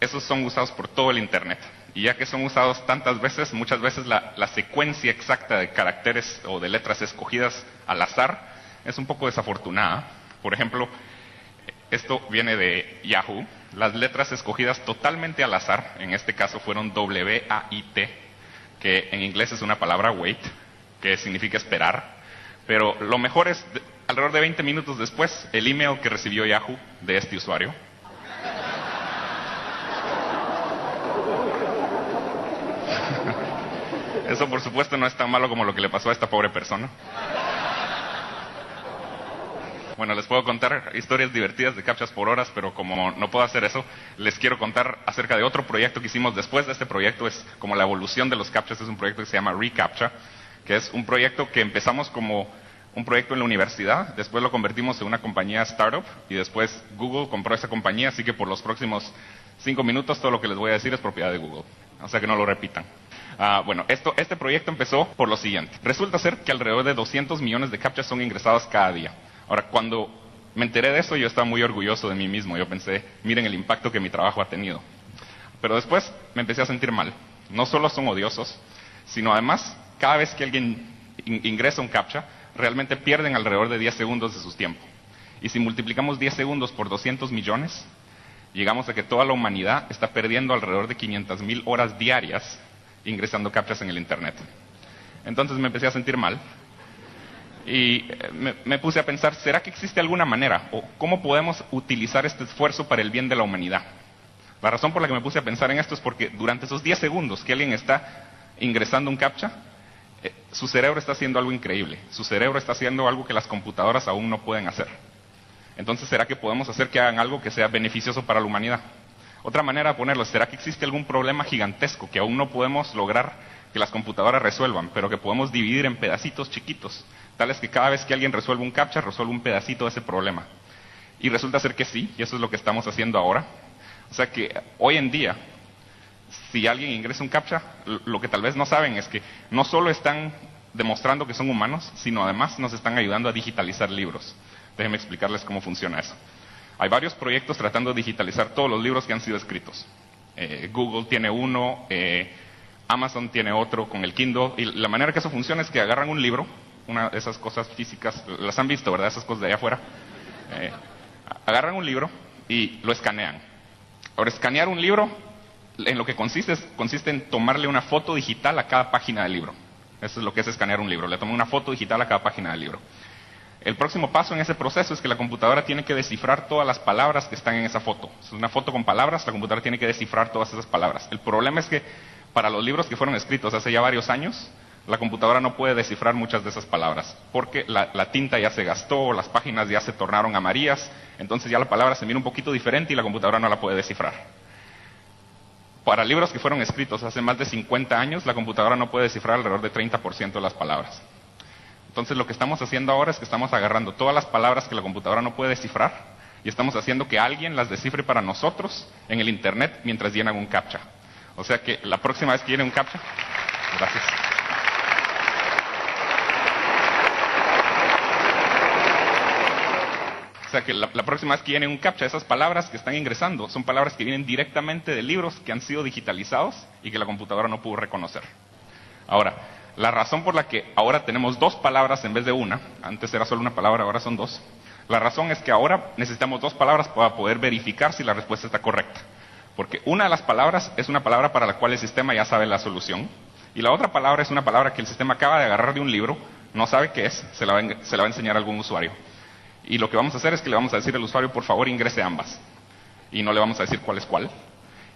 esos son usados por todo el Internet. Y ya que son usados tantas veces, muchas veces la secuencia exacta de caracteres o de letras escogidas al azar es un poco desafortunada. Por ejemplo, esto viene de Yahoo. Las letras escogidas totalmente al azar, en este caso fueron W-A-I-T, que en inglés es una palabra wait, que significa esperar. Pero lo mejor es, alrededor de 20 minutos después, el email que recibió Yahoo de este usuario. Eso, por supuesto, no es tan malo como lo que le pasó a esta pobre persona. Bueno, les puedo contar historias divertidas de CAPTCHAs por horas, pero como no puedo hacer eso, les quiero contar acerca de otro proyecto que hicimos después de este proyecto. Es como la evolución de los CAPTCHAs. Es un proyecto que se llama reCAPTCHA, que es un proyecto que empezamos como un proyecto en la universidad, después lo convertimos en una compañía startup y después Google compró esa compañía, así que por los próximos 5 minutos todo lo que les voy a decir es propiedad de Google, o sea que no lo repitan. Bueno, este proyecto empezó por lo siguiente. Resulta ser que alrededor de 200 millones de captchas son ingresados cada día. Ahora, cuando me enteré de eso, yo estaba muy orgulloso de mí mismo. Yo pensé, miren el impacto que mi trabajo ha tenido. Pero después me empecé a sentir mal. No solo son odiosos, sino además, cada vez que alguien ingresa un captcha, realmente pierden alrededor de 10 segundos de su tiempo. Y si multiplicamos 10 segundos por 200 millones, llegamos a que toda la humanidad está perdiendo alrededor de 500,000 horas diarias ingresando captchas en el Internet. Entonces me empecé a sentir mal y me puse a pensar, ¿será que existe alguna manera o cómo podemos utilizar este esfuerzo para el bien de la humanidad? La razón por la que me puse a pensar en esto es porque durante esos 10 segundos que alguien está ingresando un captcha, su cerebro está haciendo algo increíble. Su cerebro está haciendo algo que las computadoras aún no pueden hacer. Entonces, ¿será que podemos hacer que hagan algo que sea beneficioso para la humanidad? Otra manera de ponerlo, ¿será que existe algún problema gigantesco que aún no podemos lograr que las computadoras resuelvan, pero que podemos dividir en pedacitos chiquitos, tales que cada vez que alguien resuelve un captcha, resuelve un pedacito de ese problema? Y resulta ser que sí, y eso es lo que estamos haciendo ahora. O sea que hoy en día, si alguien ingresa un captcha, lo que tal vez no saben es que no solo están demostrando que son humanos, sino además nos están ayudando a digitalizar libros. Déjenme explicarles cómo funciona eso. Hay varios proyectos tratando de digitalizar todos los libros que han sido escritos. Google tiene uno, Amazon tiene otro con el Kindle, y la manera que eso funciona es que agarran un libro, una de esas cosas físicas, las han visto, ¿verdad? Esas cosas de allá afuera. Agarran un libro y lo escanean. Ahora, escanear un libro, en lo que consiste en tomarle una foto digital a cada página del libro. Eso es lo que es escanear un libro, le toman una foto digital a cada página del libro. El próximo paso en ese proceso es que la computadora tiene que descifrar todas las palabras que están en esa foto. Es una foto con palabras, la computadora tiene que descifrar todas esas palabras. El problema es que para los libros que fueron escritos hace ya varios años, la computadora no puede descifrar muchas de esas palabras, porque la tinta ya se gastó, las páginas ya se tornaron amarillas, entonces ya la palabra se mira un poquito diferente y la computadora no la puede descifrar. Para libros que fueron escritos hace más de 50 años, la computadora no puede descifrar alrededor de 30% de las palabras. Entonces lo que estamos haciendo ahora es que estamos agarrando todas las palabras que la computadora no puede descifrar y estamos haciendo que alguien las descifre para nosotros en el Internet mientras llenan un captcha. O sea que la próxima vez que llenen un captcha... Gracias. O sea que la próxima vez que llenen un captcha, esas palabras que están ingresando son palabras que vienen directamente de libros que han sido digitalizados y que la computadora no pudo reconocer. Ahora, la razón por la que ahora tenemos 2 palabras en vez de una, antes era solo una palabra, ahora son 2, la razón es que ahora necesitamos 2 palabras para poder verificar si la respuesta está correcta. Porque una de las palabras es una palabra para la cual el sistema ya sabe la solución, y la otra palabra es una palabra que el sistema acaba de agarrar de un libro, no sabe qué es, se la va a enseñar a algún usuario. Y lo que vamos a hacer es que le vamos a decir al usuario, por favor, ingrese ambas. Y no le vamos a decir cuál es cuál.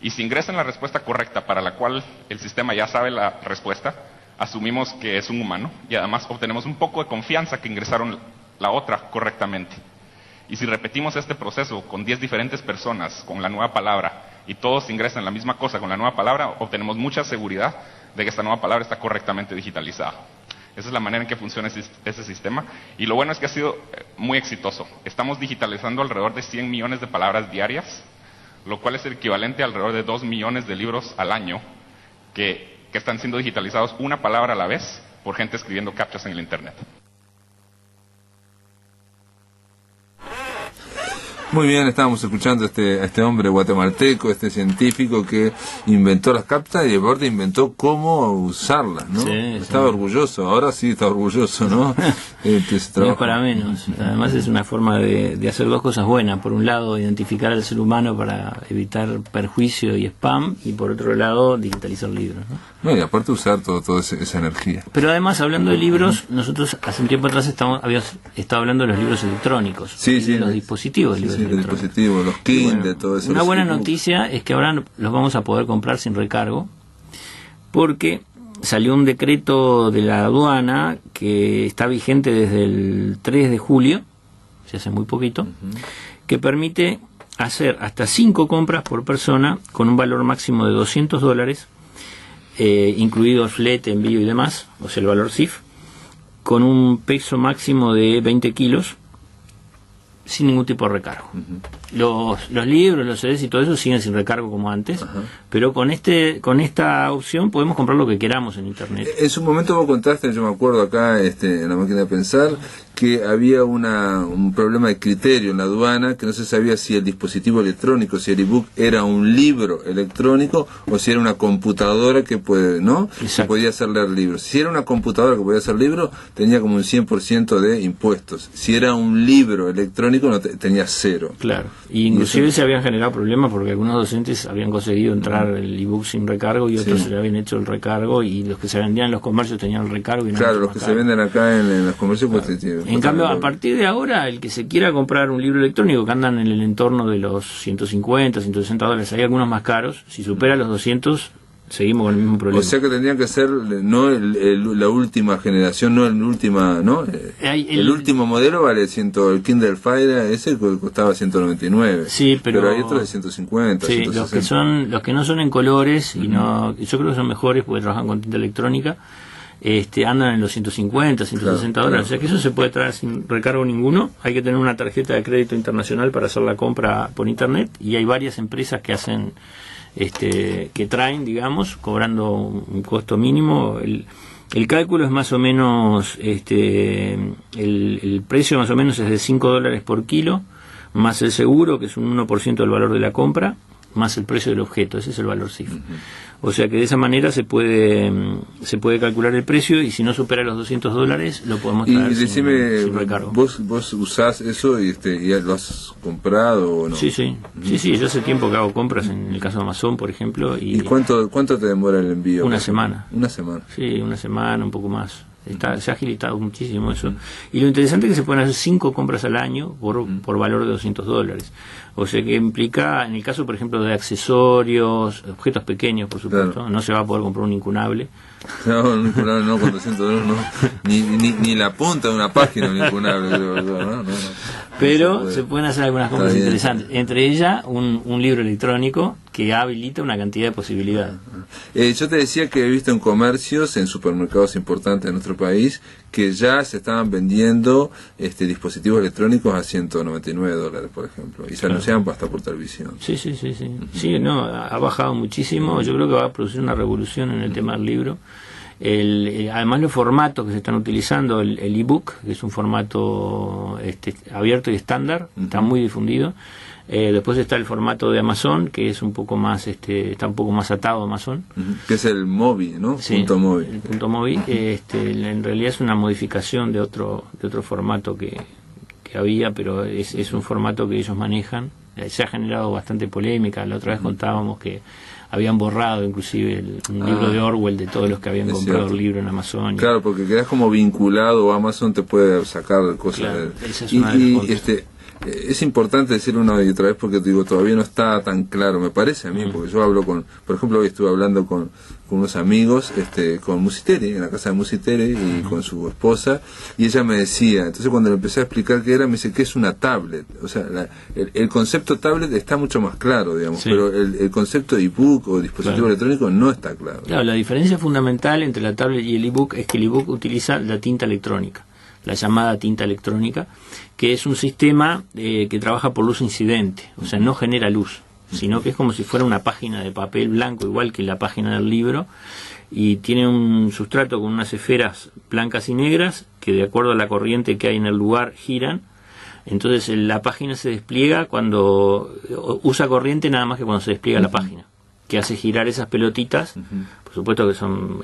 Y si ingresan la respuesta correcta para la cual el sistema ya sabe la respuesta, asumimos que es un humano y además obtenemos un poco de confianza que ingresaron la otra correctamente. Y si repetimos este proceso con 10 diferentes personas con la nueva palabra y todos ingresan la misma cosa con la nueva palabra, obtenemos mucha seguridad de que esta nueva palabra está correctamente digitalizada. Esa es la manera en que funciona ese sistema. Y lo bueno es que ha sido muy exitoso. Estamos digitalizando alrededor de 100 millones de palabras diarias, lo cual es el equivalente a alrededor de 2 millones de libros al año que están siendo digitalizados una palabra a la vez por gente escribiendo captchas en el Internet. Muy bien, estábamos escuchando a este hombre guatemalteco, este científico que inventó las captchas y aparte inventó cómo usarlas, ¿no? Sí, estaba orgulloso, ahora sí está orgulloso, ¿no? No es para menos. Además es una forma de hacer 2 cosas buenas. Por un lado, identificar al ser humano para evitar perjuicio y spam, y por otro lado, digitalizar libros, ¿no? No, y aparte usar toda esa energía. Pero además, hablando de libros, nosotros hace un tiempo atrás habíamos estado hablando de los libros electrónicos, de los dispositivos de libros electrónicos. Los dispositivos, los Kindle, todo eso. Una buena noticia es que ahora los vamos a poder comprar sin recargo, porque salió un decreto de la aduana que está vigente desde el 3 de julio, se hace muy poquito, que permite hacer hasta 5 compras por persona con un valor máximo de $200, incluido el flete, envío y demás, o sea el valor CIF, con un peso máximo de 20 kilos, sin ningún tipo de recargo. Los libros, los CDs y todo eso siguen sin recargo como antes, pero con esta opción podemos comprar lo que queramos en internet. En su momento vos contaste, yo me acuerdo acá en la máquina de pensar, que había un problema de criterio en la aduana, que no se sabía si el dispositivo electrónico, si el ebook era un libro electrónico o si era una computadora que puede, ¿no? Que podía hacer leer libros. Si era una computadora que podía hacer libros, tenía como un 100% de impuestos. Si era un libro electrónico, tenía 0. Claro. Y inclusive se habían generado problemas porque algunos docentes habían conseguido entrar el ebook sin recargo y otros se le habían hecho el recargo, y los que se vendían en los comercios tenían el recargo. Y no, claro, los que se venden acá en los comercios, claro. Pues, en cambio, a partir de ahora, el que se quiera comprar un libro electrónico, que andan en el entorno de los 150, 160 dólares, hay algunos más caros, si supera los 200, seguimos con el mismo problema. O sea que tendrían que ser no la última generación, no el última, ¿no? El último modelo vale el Kindle Fire, ese costaba 199. Sí, pero hay otros de 150, sí, 160. los que no son en colores, y no, yo creo que son mejores porque trabajan con tinta electrónica, andan en los 150, 160 dólares, o sea que eso se puede traer sin recargo ninguno. Hay que tener una tarjeta de crédito internacional para hacer la compra por internet, y hay varias empresas que hacen que traen, digamos, cobrando un costo mínimo. El cálculo es más o menos, el precio más o menos es de 5 dólares por kilo, más el seguro, que es un 1% del valor de la compra, más el precio del objeto, ese es el valor CIF. O sea que de esa manera se puede calcular el precio, y si no supera los 200 dólares lo podemos traer sin recargo. ¿Vos usás eso y lo has comprado o no? Sí, yo hace tiempo que hago compras en el caso de Amazon, por ejemplo. ¿Y cuánto te demora el envío? Una semana. ¿Una semana? Sí, una semana, un poco más. Se ha agilitado muchísimo eso. Y lo interesante es que se pueden hacer 5 compras al año por valor de 200 dólares. O sea que implica, en el caso, por ejemplo, de accesorios, objetos pequeños, por supuesto, claro. No se va a poder comprar un incunable. No, un incunable no, con 200 dólares no. Ni la punta de una página un incunable. No. Pero se pueden hacer algunas compras interesantes. Entre ellas, un libro electrónico que habilita una cantidad de posibilidades. Yo te decía que he visto en comercios, en supermercados importantes de nuestro país, que ya se estaban vendiendo dispositivos electrónicos a 199 dólares, por ejemplo, y se anunciaban hasta por televisión. Sí. Sí, no, ha bajado muchísimo. Yo creo que va a producir una revolución en el tema del libro. Además, los formatos que se están utilizando, el ebook, que es un formato abierto y estándar, está muy difundido. Después está el formato de Amazon, que es un poco más está un poco más atado a Amazon, que es el Mobi, ¿no? Sí, punto Mobi. El punto Mobi. En realidad es una modificación de otro formato que había, pero es un formato que ellos manejan. Se ha generado bastante polémica. La otra vez contábamos que habían borrado inclusive un libro de Orwell de todos los que habían comprado el libro en Amazon. Claro, porque quedas como vinculado, Amazon te puede sacar cosas. Claro, esa es una de las cosas. Es importante decirlo una y otra vez porque digo, todavía no está tan claro, me parece a mí, porque yo hablo por ejemplo, hoy estuve hablando con unos amigos, con Musiteri, en la casa de Musiteri, y con su esposa, y ella me decía, entonces cuando le empecé a explicar qué era, me dice que es una tablet. O sea, el concepto tablet está mucho más claro, digamos, pero el concepto de ebook o dispositivo electrónico no está claro. Claro, la diferencia fundamental entre la tablet y el ebook es que el ebook utiliza la tinta electrónica, la llamada tinta electrónica, que es un sistema que trabaja por luz incidente, o sea, no genera luz, sino que es como si fuera una página de papel blanco, igual que la página del libro, y tiene un sustrato con unas esferas blancas y negras que, de acuerdo a la corriente que hay en el lugar, giran. Entonces la página se despliega cuando usa corriente, nada más que cuando se despliega la página, que hace girar esas pelotitas. Por supuesto que son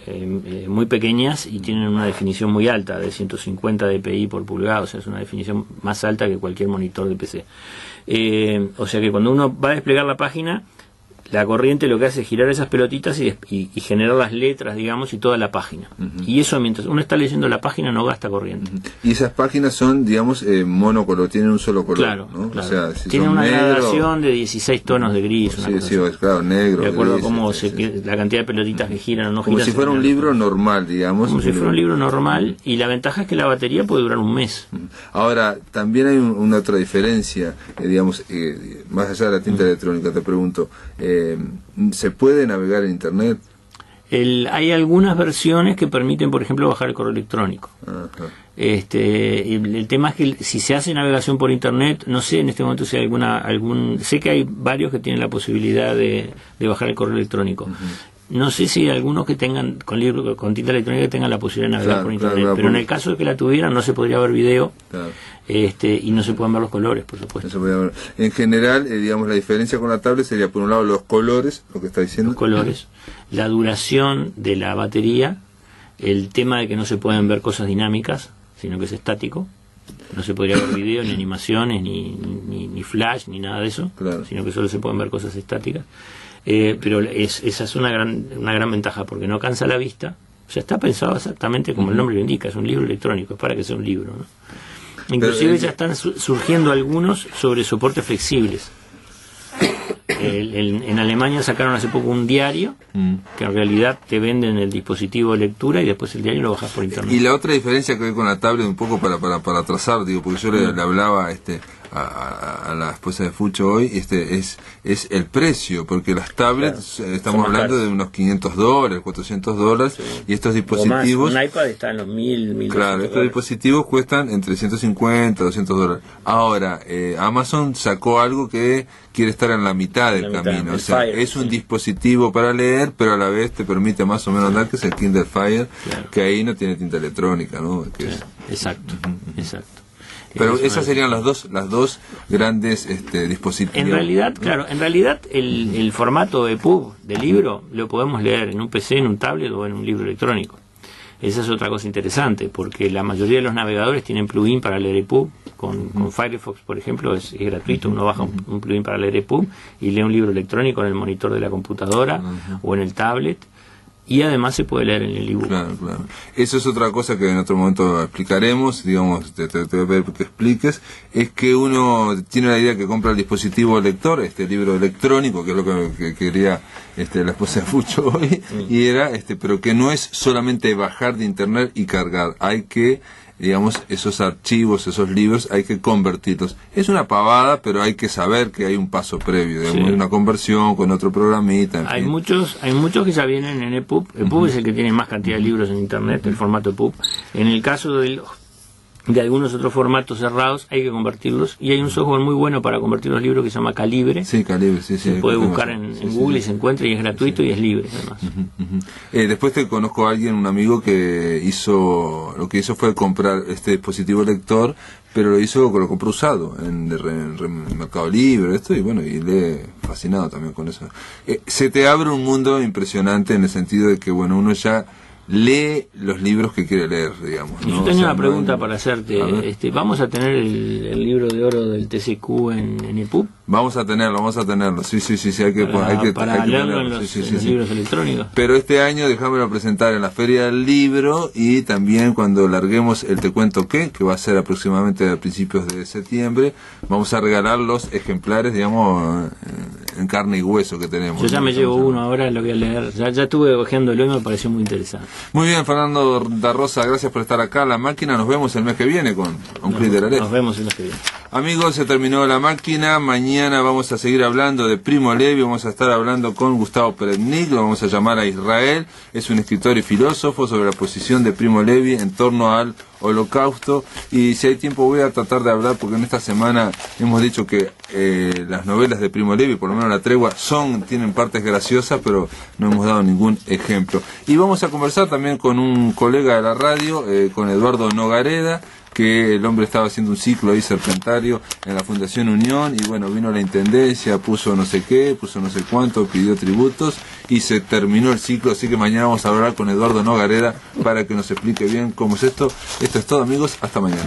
muy pequeñas y tienen una definición muy alta, de 150 dpi por pulgada, o sea, es una definición más alta que cualquier monitor de PC. O sea que cuando uno va a desplegar la página, la corriente lo que hace es girar esas pelotitas y generar las letras, digamos, y toda la página. Y eso, mientras uno está leyendo la página, no gasta corriente. Y esas páginas son, digamos, monocolor, tienen un solo color, claro, ¿no? Claro. O sea, si tienen son una negro, gradación de 16 tonos de gris. Claro, negro. De acuerdo gris, a cómo la cantidad de pelotitas que giran o no giran. Como si fuera un libro normal, digamos. Como si fuera un libro normal, y la ventaja es que la batería puede durar un mes. Ahora, también hay una otra diferencia, digamos, más allá de la tinta electrónica, te pregunto, ¿se puede navegar en Internet? Hay algunas versiones que permiten, por ejemplo, bajar el correo electrónico. Ajá. El tema es que si se hace navegación por internet, no sé en este momento si hay sé que hay varios que tienen la posibilidad de bajar el correo electrónico. No sé si hay algunos que tengan con tinta electrónica que tengan la posibilidad de navegar por internet, pero en el caso de que la tuvieran no se podría ver video. Claro. Y no se pueden ver los colores, por supuesto. No se puede ver. En general, digamos, la diferencia con la tablet sería, por un lado, los colores, lo que está diciendo. Los colores, la duración de la batería, el tema de que no se pueden ver cosas dinámicas, sino que es estático. No se podría ver video, ni animaciones, ni flash, ni nada de eso, claro, sino que solo se pueden ver cosas estáticas. Pero esa es una gran ventaja, porque no cansa la vista. O sea, está pensado exactamente como el nombre lo indica, es un libro electrónico, es para que sea un libro, ¿no? Inclusive ya están surgiendo algunos sobre soportes flexibles. En Alemania sacaron hace poco un diario que en realidad te venden el dispositivo de lectura y después el diario lo bajas por internet. Y la otra diferencia que hay con la tablet, un poco para trazar, digo, porque yo le hablaba a la esposa de Fucho hoy, es el precio, porque las tablets, claro, estamos hablando de unos $500, $400, sí, y estos dispositivos, un iPad está en los 1.000, claro, estos dispositivos cuestan entre $150, $200. Ahora, Amazon sacó algo que quiere estar en la mitad del camino, o sea, Fire, es un dispositivo para leer, pero a la vez te permite más o menos dar, que es el Kindle Fire, claro, que ahí no tiene tinta electrónica, ¿no? Que sí, exacto, exacto. Pero esas serían las dos grandes dispositivos. En realidad, claro, el formato EPUB de libro lo podemos leer en un PC, en un tablet o en un libro electrónico. Esa es otra cosa interesante, porque la mayoría de los navegadores tienen plugin para leer EPUB. Con Firefox, por ejemplo, es gratuito. Uno baja un plugin para leer EPUB y lee un libro electrónico en el monitor de la computadora o en el tablet. Y además se puede leer en el ebook. Claro, claro. Eso es otra cosa que en otro momento explicaremos, digamos, te voy a pedir que expliques, es que uno tiene la idea que compra el dispositivo lector, libro electrónico, que es lo que quería la esposa de Fucho hoy, y era, pero que no es solamente bajar de internet y cargar, hay que, digamos, esos archivos, esos libros, hay que convertirlos. Es una pavada, pero hay que saber que hay un paso previo, digamos, una conversión con otro programita. En hay fin. muchos que ya vienen en EPUB. EPUB es el que tiene más cantidad de libros en internet, el formato EPUB. En el caso de algunos otros formatos cerrados hay que convertirlos, y hay un software muy bueno para convertir los libros que se llama Calibre. Sí, Calibre, sí. Se puede buscar en Google y se encuentra, y es gratuito y es libre además. Después te conozco a alguien, un amigo que lo que hizo fue comprar este dispositivo lector, pero lo compró usado en Mercado Libre, y bueno, y le he fascinado también con eso. Se te abre un mundo impresionante en el sentido de que, bueno, uno ya lee los libros que quiere leer, digamos, ¿no? Yo tenía una pregunta para hacerte. ¿Vamos a tener el libro de oro del TCQ en EPUB? Vamos a tenerlo, sí, hay que para leerlo en los libros electrónicos. Pero este año dejámoslo presentar en la Feria del Libro, y también cuando larguemos el Te Cuento que va a ser aproximadamente a principios de septiembre, vamos a regalar los ejemplares, digamos, en carne y hueso que tenemos. Yo ya me llevo uno, ahora lo voy a leer. Ya estuve hojeándolo y me pareció muy interesante. Muy bien, Fernando da Rosa, gracias por estar acá. La Máquina, nos vemos el mes que viene con Un Clic de la Ley. Nos vemos el mes que viene. Amigos, se terminó La Máquina. Mañana vamos a seguir hablando de Primo Levi. Vamos a estar hablando con Gustavo Peretnik. Lo vamos a llamar a Israel. Es un escritor y filósofo sobre la posición de Primo Levi en torno al Holocausto. Y si hay tiempo voy a tratar de hablar, porque en esta semana hemos dicho que las novelas de Primo Levi, por lo menos La Tregua, tienen partes graciosas, pero no hemos dado ningún ejemplo. Y vamos a conversar también con un colega de la radio, con Eduardo Nogareda, que el hombre estaba haciendo un ciclo ahí serpentario en la Fundación Unión, y bueno, vino la Intendencia, puso no sé qué, puso no sé cuánto, pidió tributos, y se terminó el ciclo. Así que mañana vamos a hablar con Eduardo Nogareda para que nos explique bien cómo es esto. Esto es todo, amigos, hasta mañana.